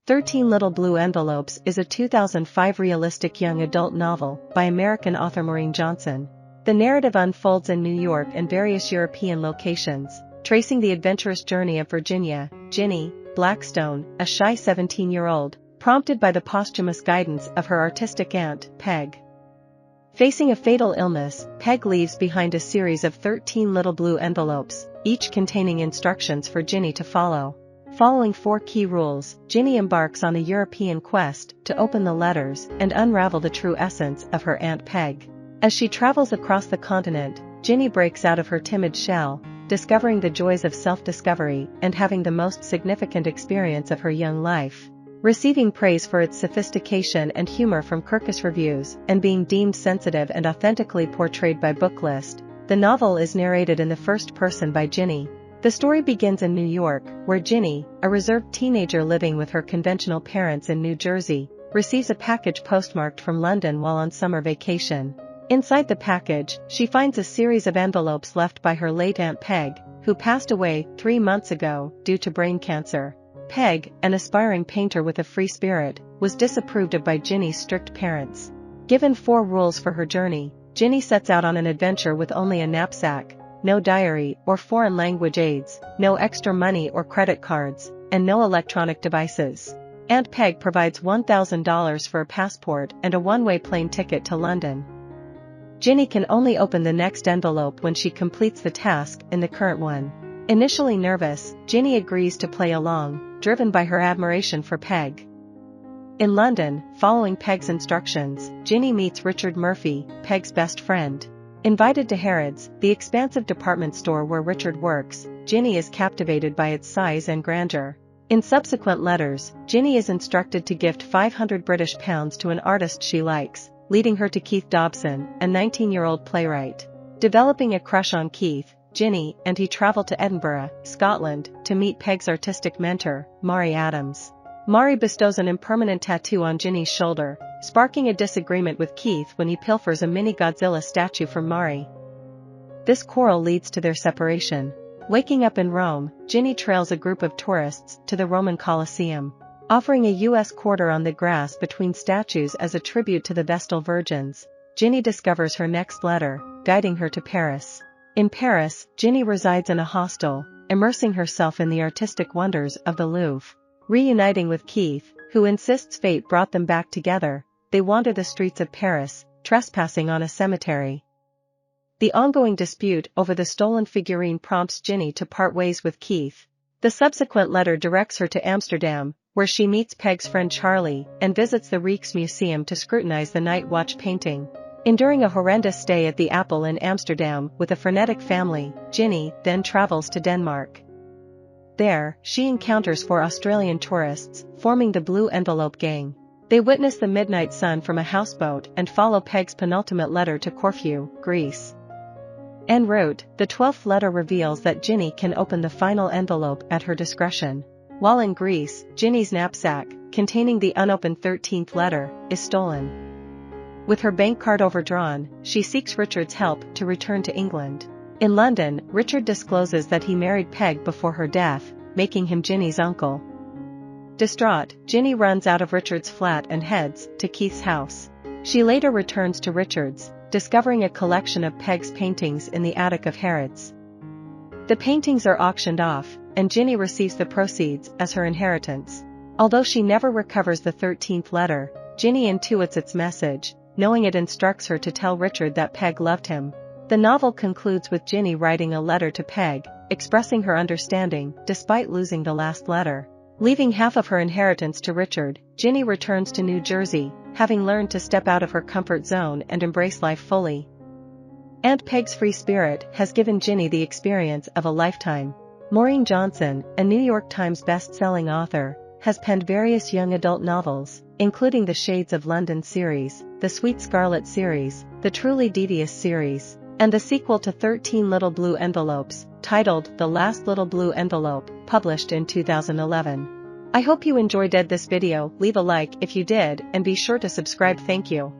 13 Little Blue Envelopes is a 2005 realistic young adult novel by American author Maureen Johnson. The narrative unfolds in New York and various European locations, tracing the adventurous journey of Virginia, Ginny, Blackstone, a shy 17-year-old, prompted by the posthumous guidance of her artistic aunt, Peg. Facing a fatal illness, Peg leaves behind a series of 13 little blue envelopes, each containing instructions for Ginny to follow. Following 4 key rules, Ginny embarks on a European quest to open the letters and unravel the true essence of her Aunt Peg. As she travels across the continent, Ginny breaks out of her timid shell, discovering the joys of self-discovery and having the most significant experience of her young life. Receiving praise for its sophistication and humor from Kirkus reviews and being deemed sensitive and authentically portrayed by Booklist, the novel is narrated in the first person by Ginny. The story begins in New York, where Ginny, a reserved teenager living with her conventional parents in New Jersey, receives a package postmarked from London while on summer vacation. Inside the package, she finds a series of envelopes left by her late Aunt Peg, who passed away 3 months ago due to brain cancer. Peg, an aspiring painter with a free spirit, was disapproved of by Ginny's strict parents. Given 4 rules for her journey, Ginny sets out on an adventure with only a knapsack, no diary or foreign language aids, no extra money or credit cards, and no electronic devices. Aunt Peg provides $1,000 for a passport and a one-way plane ticket to London. Ginny can only open the next envelope when she completes the task in the current one. Initially nervous, Ginny agrees to play along, driven by her admiration for Peg. In London, following Peg's instructions, Ginny meets Richard Murphy, Peg's best friend. Invited to Harrods, the expansive department store where Richard works, Ginny is captivated by its size and grandeur. In subsequent letters, Ginny is instructed to gift £500 to an artist she likes, leading her to Keith Dobson, a 19-year-old playwright. Developing a crush on Keith, Ginny and he travel to Edinburgh, Scotland, to meet Peg's artistic mentor, Maury Adams. Maury bestows an impermanent tattoo on Ginny's shoulder, sparking a disagreement with Keith when he pilfers a mini Godzilla statue from Maury. This quarrel leads to their separation. Waking up in Rome, Ginny trails a group of tourists to the Roman Colosseum. Offering a US quarter on the grass between statues as a tribute to the Vestal Virgins, Ginny discovers her next letter, guiding her to Paris. In Paris, Ginny resides in a hostel, immersing herself in the artistic wonders of the Louvre. Reuniting with Keith, who insists fate brought them back together, they wander the streets of Paris, trespassing on a cemetery. The ongoing dispute over the stolen figurine prompts Ginny to part ways with Keith. The subsequent letter directs her to Amsterdam, where she meets Peg's friend Charlie and visits the Rijksmuseum to scrutinize the Night Watch painting. Enduring a horrendous stay at the Apple in Amsterdam with a frenetic family, Ginny then travels to Denmark. There, she encounters 4 Australian tourists, forming the Blue Envelope Gang. They witness the midnight sun from a houseboat and follow Peg's penultimate letter to Corfu, Greece. En route, the 12th letter reveals that Ginny can open the final envelope at her discretion. While in Greece, Ginny's knapsack, containing the unopened 13th letter, is stolen. With her bank card overdrawn, she seeks Richard's help to return to England. In London, Richard discloses that he married Peg before her death, making him Ginny's uncle. Distraught, Ginny runs out of Richard's flat and heads to Keith's house. She later returns to Richard's, discovering a collection of Peg's paintings in the attic of Harrods. The paintings are auctioned off, and Ginny receives the proceeds as her inheritance. Although she never recovers the 13th letter, Ginny intuits its message, knowing it instructs her to tell Richard that Peg loved him. The novel concludes with Ginny writing a letter to Peg, expressing her understanding despite losing the last letter. Leaving half of her inheritance to Richard, Ginny returns to New Jersey, having learned to step out of her comfort zone and embrace life fully. Aunt Peg's free spirit has given Ginny the experience of a lifetime. Maureen Johnson, a New York Times best-selling author, has penned various young adult novels, including the Shades of London series, the Sweet Scarlet series, the Truly Devious series, and the sequel to 13 Little Blue Envelopes, titled The Last Little Blue Envelope, published in 2011. I hope you enjoyed this video. Leave a like if you did and be sure to subscribe. Thank you.